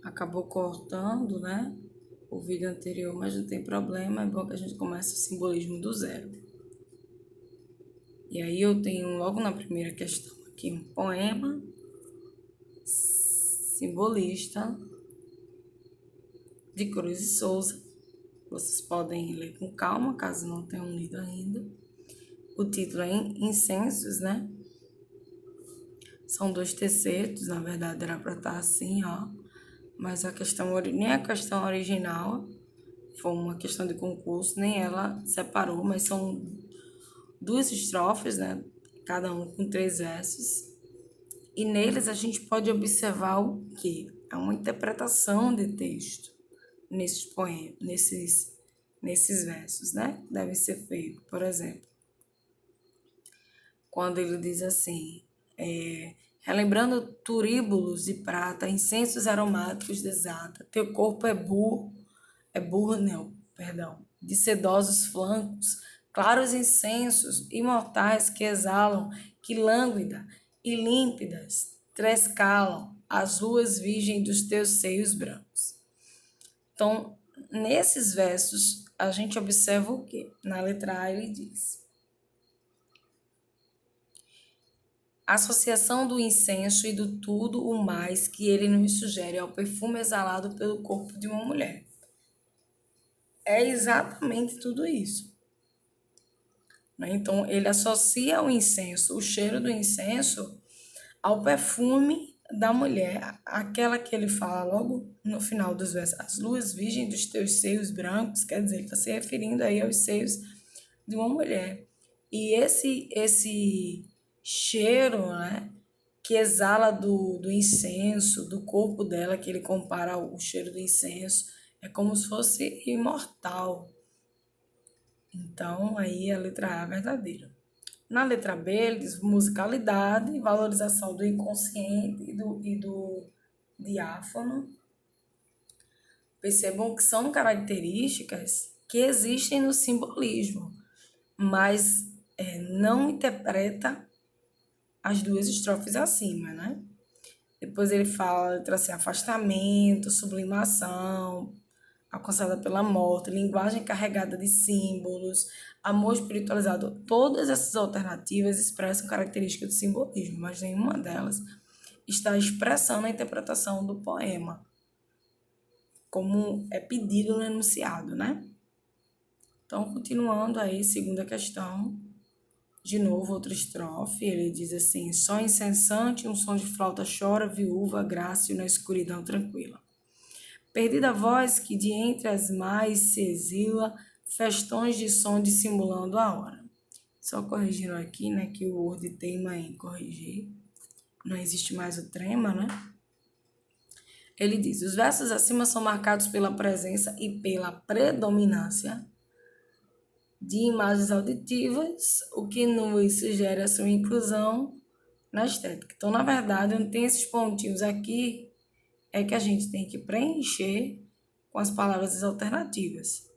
acabou cortando, né, o vídeo anterior, mas não tem problema, é bom que a gente comece o simbolismo do zero. E aí eu tenho logo na primeira questão aqui um poema simbolista de Cruz e Souza. Vocês podem ler com calma, caso não tenham lido ainda. O título é Incensos, né? São 2 tercetos, na verdade era para estar assim, ó. Mas a questão, nem a questão original, foi uma questão de concurso, nem ela separou, mas são 2 estrofes, né? Cada um com 3 versos. E neles a gente pode observar o quê? É uma interpretação de texto nesses poemas, nesses versos, né? Deve ser feito, por exemplo, quando ele diz assim, relembrando turíbulos de prata, incensos aromáticos desata, teu corpo de sedosos flancos, claros incensos imortais que exalam, que lânguida e límpidas trescalam as luas virgens dos teus seios brancos. Então, nesses versos, a gente observa o quê? Na letra A ele diz: a associação do incenso e do tudo o mais que ele nos sugere ao perfume exalado pelo corpo de uma mulher. É exatamente tudo isso. Então, ele associa o incenso, o cheiro do incenso, ao perfume da mulher, aquela que ele fala logo no final dos versos, as luas virgens dos teus seios brancos, quer dizer, ele está se referindo aí aos seios de uma mulher. E esse cheiro, né, que exala do incenso, do corpo dela, que ele compara o cheiro do incenso, é como se fosse imortal. Então, aí a letra A é verdadeira. Na letra B, ele diz musicalidade, valorização do inconsciente e do diáfano. Percebam que são características que existem no simbolismo, mas não interpreta as 2 estrofes acima, né? Depois ele fala, assim, afastamento, sublimação, alcançada pela morte, linguagem carregada de símbolos, amor espiritualizado. Todas essas alternativas expressam características do simbolismo, mas nenhuma delas está expressando a interpretação do poema, como é pedido no enunciado, né? Então, continuando aí, segunda questão, de novo, outra estrofe, ele diz assim: só incessante, um som de flauta chora, viúva, grácil na escuridão tranquila. Perdida a voz que de entre as mais se exila, festões de som dissimulando a hora. Só corrigindo aqui, né, que o Word teima em corrigir. Não existe mais o trema, né? Ele diz: os versos acima são marcados pela presença e pela predominância de imagens auditivas, o que nos sugere a sua inclusão na estética. Então, na verdade, onde tem esses pontinhos aqui, é que a gente tem que preencher com as palavras alternativas.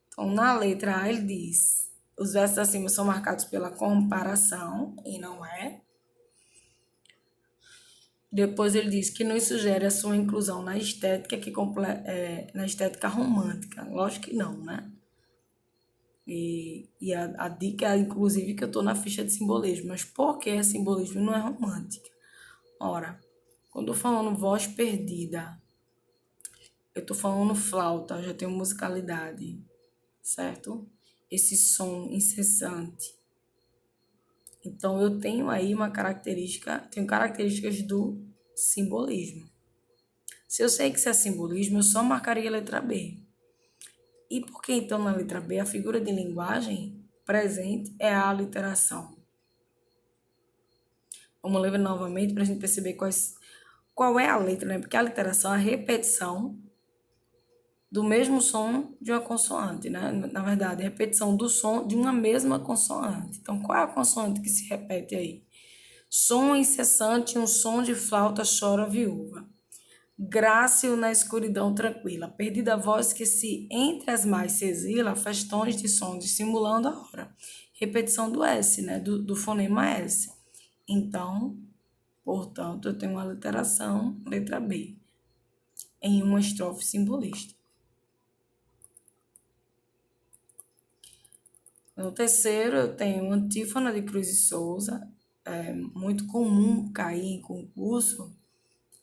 Então, na letra A, ele diz: os versos acima são marcados pela comparação, e não é. Depois ele diz que nos sugere a sua inclusão na estética, na estética romântica. Lógico que não, né? E a dica, inclusive, que eu estou na ficha de simbolismo. Mas por que simbolismo não é romântica? Ora, quando eu falando voz perdida, eu estou falando flauta, já tenho musicalidade, certo? Esse som incessante. Então, eu tenho aí tenho características do simbolismo. Se eu sei que isso é simbolismo, eu só marcaria a letra B. E por que então na letra B a figura de linguagem presente é a aliteração? Vamos ler novamente para a gente perceber qual é a letra, né? Porque a aliteração é a repetição do mesmo som de uma consoante, né? Na verdade, é a repetição do som de uma mesma consoante. Então, qual é a consoante que se repete aí? Som incessante, um som de flauta chora viúva. Grácil na escuridão tranquila, perdida a voz que se entre as mais se exila, festões de som dissimulando a hora. Repetição do S, né? Do fonema S. Então, portanto, eu tenho uma aliteração, letra B. em uma estrofe simbolista. No terceiro, eu tenho Antífona de Cruz e Souza. É muito comum cair em concurso,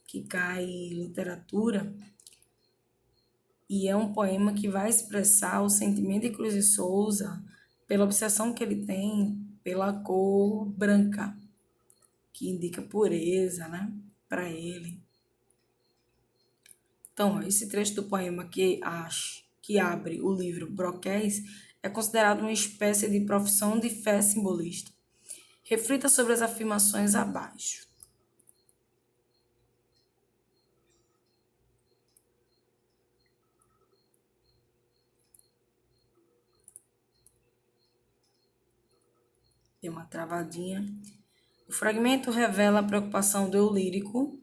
que cai em literatura, e é um poema que vai expressar o sentimento de Cruz e Souza pela obsessão que ele tem pela cor branca, que indica pureza, né, para ele. Então, esse trecho do poema que abre o livro Broquéis é considerado uma espécie de profissão de fé simbolista. Reflita sobre as afirmações abaixo. Deu uma travadinha. O fragmento revela a preocupação do eu lírico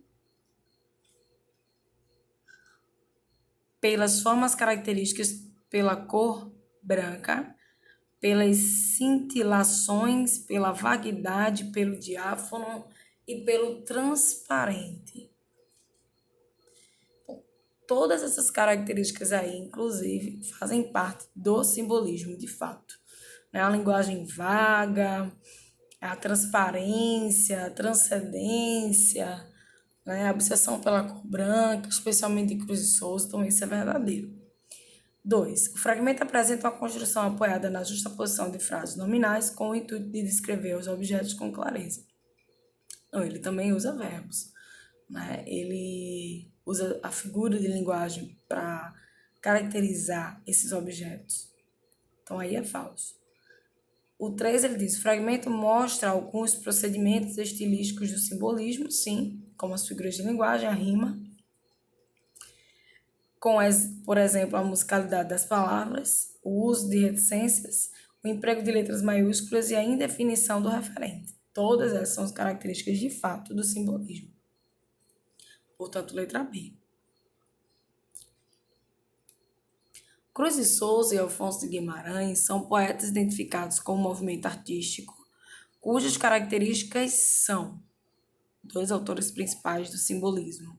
pelas formas características, pela cor branca, pelas cintilações, pela vaguidade, pelo diáfano e pelo transparente. Todas essas características aí, inclusive, fazem parte do simbolismo, de fato. A linguagem vaga, a transparência, a transcendência, a obsessão pela cor branca, especialmente de Cruz e Souza, então isso é verdadeiro. 2. O fragmento apresenta uma construção apoiada na justaposição de frases nominais com o intuito de descrever os objetos com clareza. Não, ele também usa verbos. Ele usa a figura de linguagem para caracterizar esses objetos. Então, aí é falso. O 3, ele diz, o fragmento mostra alguns procedimentos estilísticos do simbolismo, sim, como as figuras de linguagem, a rima, com, por exemplo, a musicalidade das palavras, o uso de reticências, o emprego de letras maiúsculas e a indefinição do referente. Todas essas são as características de fato do simbolismo. Portanto, letra B. Cruz de Souza e Alfonso de Guimarães são poetas identificados com o movimento artístico, cujas características são dois autores principais do simbolismo.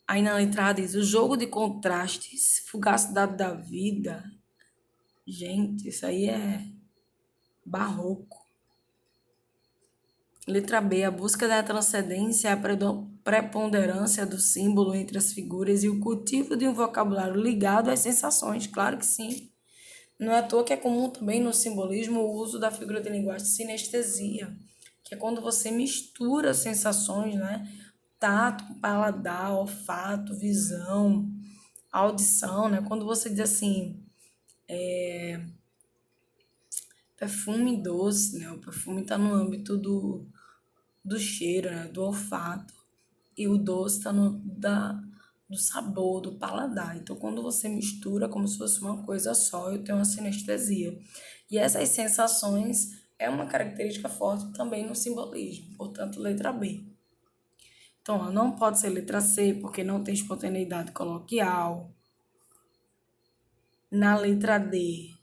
Aí na letra A diz, o jogo de contrastes, fugacidade da vida. Gente, isso aí é barroco. Letra B, a busca da transcendência, a preponderância do símbolo entre as figuras e o cultivo de um vocabulário ligado às sensações, claro que sim. Não é à toa que é comum também no simbolismo o uso da figura de linguagem de sinestesia, que é quando você mistura sensações, tato, paladar, olfato, visão, audição, quando você diz assim, perfume doce, o perfume está no âmbito do cheiro, do olfato, e o doce está do sabor, do paladar. Então, quando você mistura como se fosse uma coisa só, eu tenho uma sinestesia. E essas sensações é uma característica forte também no simbolismo, portanto, letra B. Então, não pode ser letra C, porque não tem espontaneidade coloquial. Na letra D,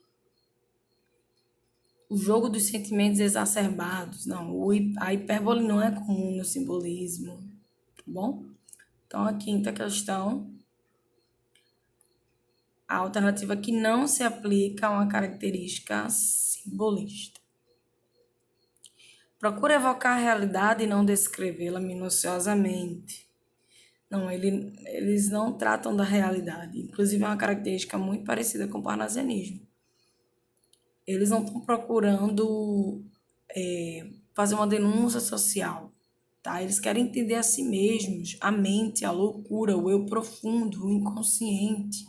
o jogo dos sentimentos exacerbados. Não, a hipérbole não é comum no simbolismo, tá bom? Então, a quinta questão, a alternativa que não se aplica a uma característica simbolista. Procura evocar a realidade e não descrevê-la minuciosamente. Não, eles não tratam da realidade. Inclusive, é uma característica muito parecida com o parnasianismo. Eles não estão procurando fazer uma denúncia social, tá? Eles querem entender a si mesmos, a mente, a loucura, o eu profundo, o inconsciente.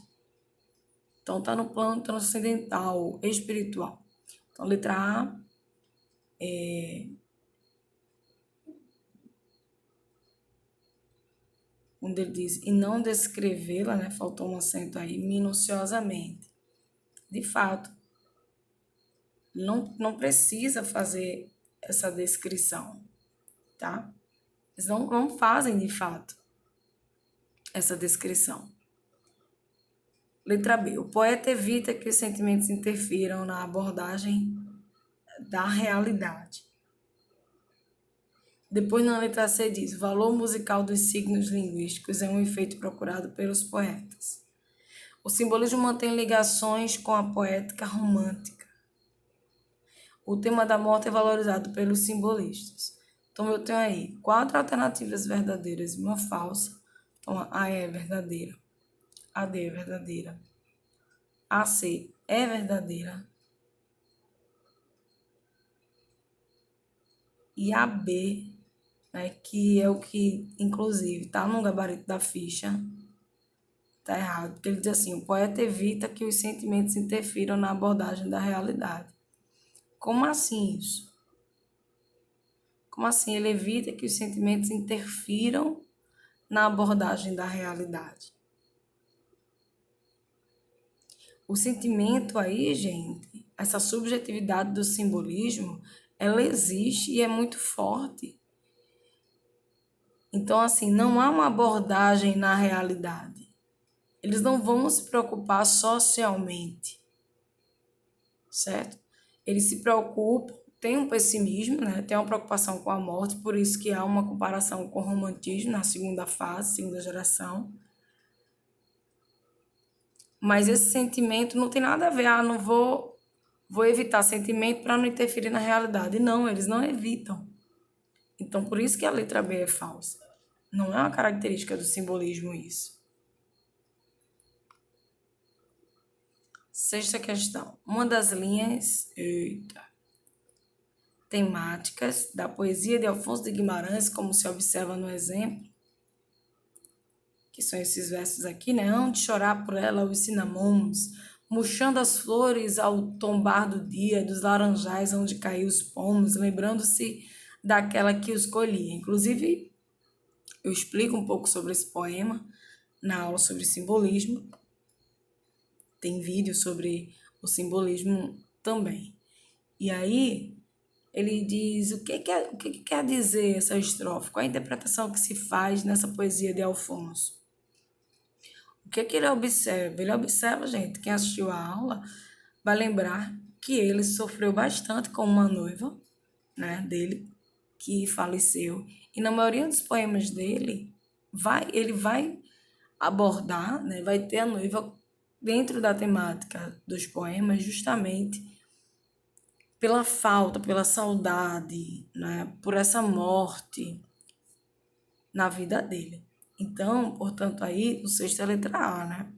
Então, está no plano transcendental, espiritual. Então, letra A, onde ele diz, e não descrevê-la, faltou um acento aí, minuciosamente. De fato, não precisa fazer essa descrição, tá? Eles não fazem, de fato, essa descrição. Letra B. O poeta evita que os sentimentos interfiram na abordagem da realidade. Depois, na letra C, diz: o valor musical dos signos linguísticos é um efeito procurado pelos poetas. O simbolismo mantém ligações com a poética romântica. O tema da morte é valorizado pelos simbolistas. Então, eu tenho aí 4 alternativas verdadeiras e uma falsa. Então, a A é verdadeira, a D é verdadeira, a C é verdadeira e a B, né, que é o que, inclusive, está no gabarito da ficha, está errado, porque ele diz assim: o poeta evita que os sentimentos interfiram na abordagem da realidade. Como assim isso? Como assim ele evita que os sentimentos interfiram na abordagem da realidade? O sentimento aí, gente, essa subjetividade do simbolismo, ela existe e é muito forte. Então, assim, não há uma abordagem na realidade. Eles não vão se preocupar socialmente, certo? Eles se preocupam, tem um pessimismo, né? Tem uma preocupação com a morte, por isso que há uma comparação com o romantismo na segunda fase, segunda geração. Mas esse sentimento não tem nada a ver, não vou evitar sentimento para não interferir na realidade. Não, eles não evitam. Então, por isso que a letra B é falsa. Não é uma característica do simbolismo isso. Sexta questão. Uma das linhas temáticas da poesia de Afonso de Guimarães, como se observa no exemplo, que são esses versos aqui, né? Hão de chorar por ela os cinamomos, murchando as flores ao tombar do dia, dos laranjais onde caiu os pomos, lembrando-se daquela que os colhia. Inclusive, eu explico um pouco sobre esse poema na aula sobre simbolismo. Tem vídeo sobre o simbolismo também. E aí, ele diz o que quer dizer essa estrofe, qual a interpretação que se faz nessa poesia de Alfonso. O que ele observa? Ele observa, gente, quem assistiu a aula vai lembrar que ele sofreu bastante com uma noiva, né, dele, que faleceu. E na maioria dos poemas dele, ele vai abordar, né, vai ter a noiva dentro da temática dos poemas, justamente pela falta, pela saudade, né, por essa morte na vida dele. Então, portanto, aí o sexto é a letra A, né?